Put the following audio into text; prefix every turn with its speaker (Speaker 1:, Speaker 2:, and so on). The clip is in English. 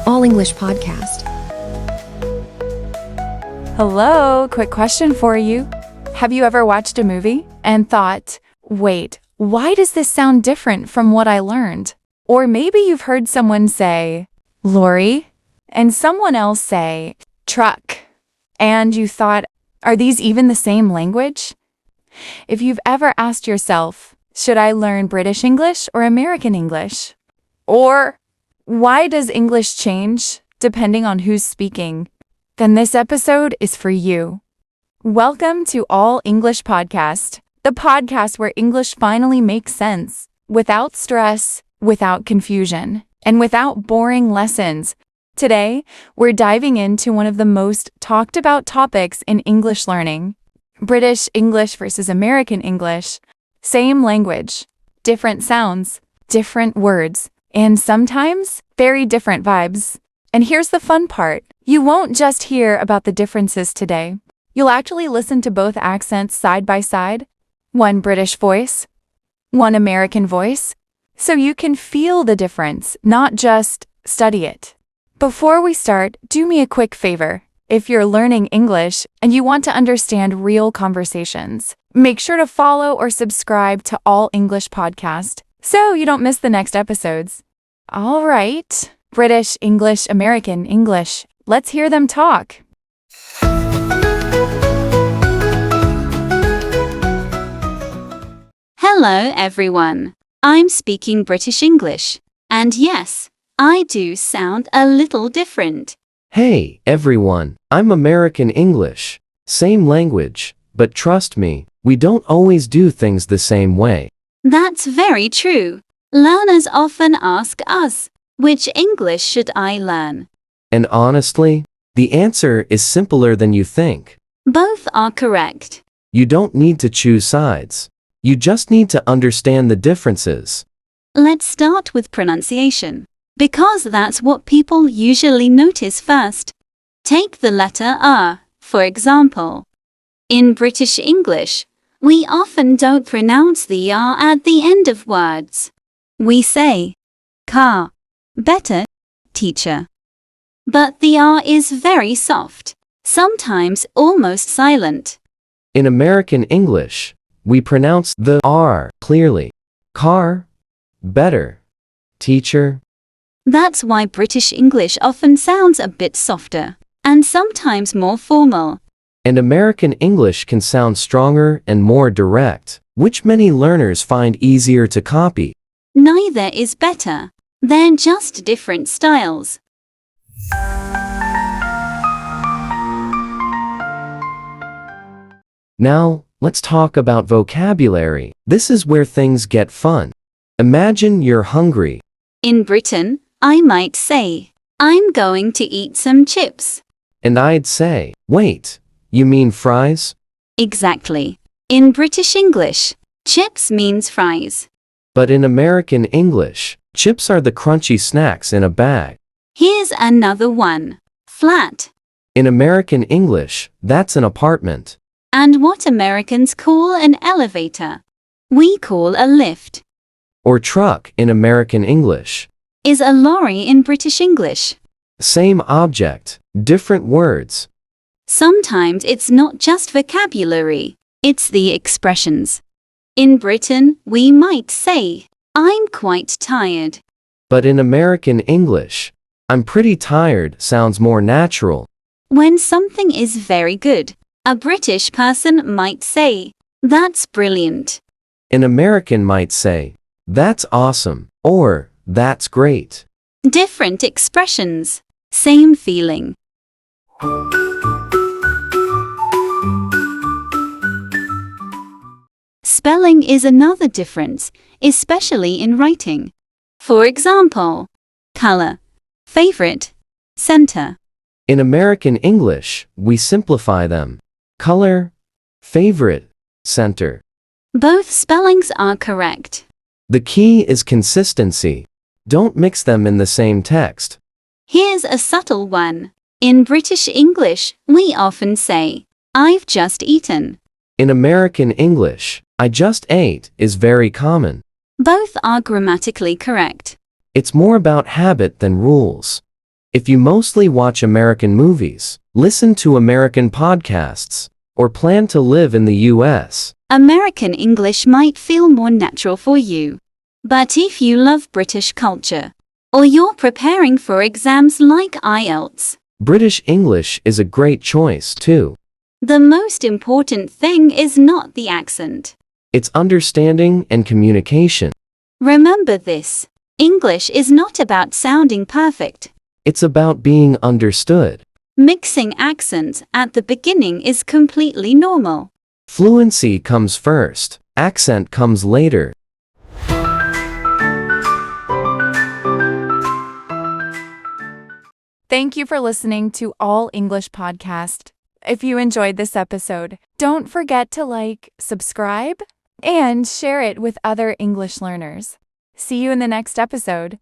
Speaker 1: All English Podcast.
Speaker 2: Hello, quick question for you. Have you ever watched a movie and thought, wait, why does this sound different from what I learned? Or maybe you've heard someone say, lorry, and someone else say, truck, and you thought, are these even the same language? If you've ever asked yourself, should I learn British English or American English? Or why does English change depending on who's speaking? Then this episode is for you. Welcome to All English Podcast, the podcast where English finally makes sense, without stress, without confusion, and without boring lessons. Today, we're diving into one of the most talked about topics in English learning: British English versus American English. Same language, different sounds, different words, and sometimes very different vibes. And here's the fun part. You won't just hear about the differences today. You'll actually listen to both accents side by side, one British voice, one American voice, so you can feel the difference, not just study it. Before we start, do me a quick favor. If you're learning English and you want to understand real conversations, make sure to follow or subscribe to All English Podcast so you don't miss the next episodes. All right, British English, American English. Let's hear them talk.
Speaker 3: Hello, everyone. I'm speaking British English. And yes, I do sound a little different.
Speaker 4: Hey, everyone. I'm American English. Same language, but trust me, we don't always do things the same way.
Speaker 3: That's very true. Learners often ask us, which English should I learn?
Speaker 4: And honestly, the answer is simpler than you think.
Speaker 3: Both are correct.
Speaker 4: You don't need to choose sides. You just need to understand the differences.
Speaker 3: Let's start with pronunciation, because that's what people usually notice first. Take the letter R, for example. In British English, we often don't pronounce the R at the end of words. We say, car, better, teacher. But the R is very soft, sometimes almost silent.
Speaker 4: In American English, we pronounce the R clearly. Car, better, teacher.
Speaker 3: That's why British English often sounds a bit softer, and sometimes more formal.
Speaker 4: And American English can sound stronger and more direct, which many learners find easier to copy.
Speaker 3: Neither is better. They're just different styles.
Speaker 4: Now, let's talk about vocabulary. This is where things get fun. Imagine you're hungry.
Speaker 3: In Britain, I might say, I'm going to eat some chips.
Speaker 4: And I'd say, wait, you mean fries?
Speaker 3: Exactly. In British English, chips means fries.
Speaker 4: But in American English, chips are the crunchy snacks in a bag.
Speaker 3: Here's another one. Flat.
Speaker 4: In American English, that's an apartment.
Speaker 3: And what Americans call an elevator, we call a lift.
Speaker 4: Or truck in American English.
Speaker 3: Is a lorry in British English.
Speaker 4: Same object, different words.
Speaker 3: Sometimes it's not just vocabulary, it's the expressions. In Britain, we might say, I'm quite tired.
Speaker 4: But in American English, I'm pretty tired sounds more natural.
Speaker 3: When something is very good, a British person might say, that's brilliant.
Speaker 4: An American might say, that's awesome, or that's great.
Speaker 3: Different expressions, same feeling. Spelling is another difference, especially in writing. For example, color, favorite, center.
Speaker 4: In American English, we simplify them. Color, favorite, center.
Speaker 3: Both spellings are correct.
Speaker 4: The key is consistency. Don't mix them in the same text.
Speaker 3: Here's a subtle one. In British English, we often say, I've just eaten.
Speaker 4: In American English, I just ate is very common.
Speaker 3: Both are grammatically correct.
Speaker 4: It's more about habit than rules. If you mostly watch American movies, listen to American podcasts, or plan to live in the US,
Speaker 3: American English might feel more natural for you. But if you love British culture, or you're preparing for exams like IELTS,
Speaker 4: British English is a great choice too.
Speaker 3: the most important thing is not the accent.
Speaker 4: It's understanding and communication.
Speaker 3: Remember this: English is not about sounding perfect.
Speaker 4: It's about being understood.
Speaker 3: Mixing accents at the beginning is completely normal.
Speaker 4: Fluency comes first, accent comes later.
Speaker 2: Thank you for listening to All English Podcast. If you enjoyed this episode, don't forget to like, subscribe, and share it with other English learners. See you in the next episode.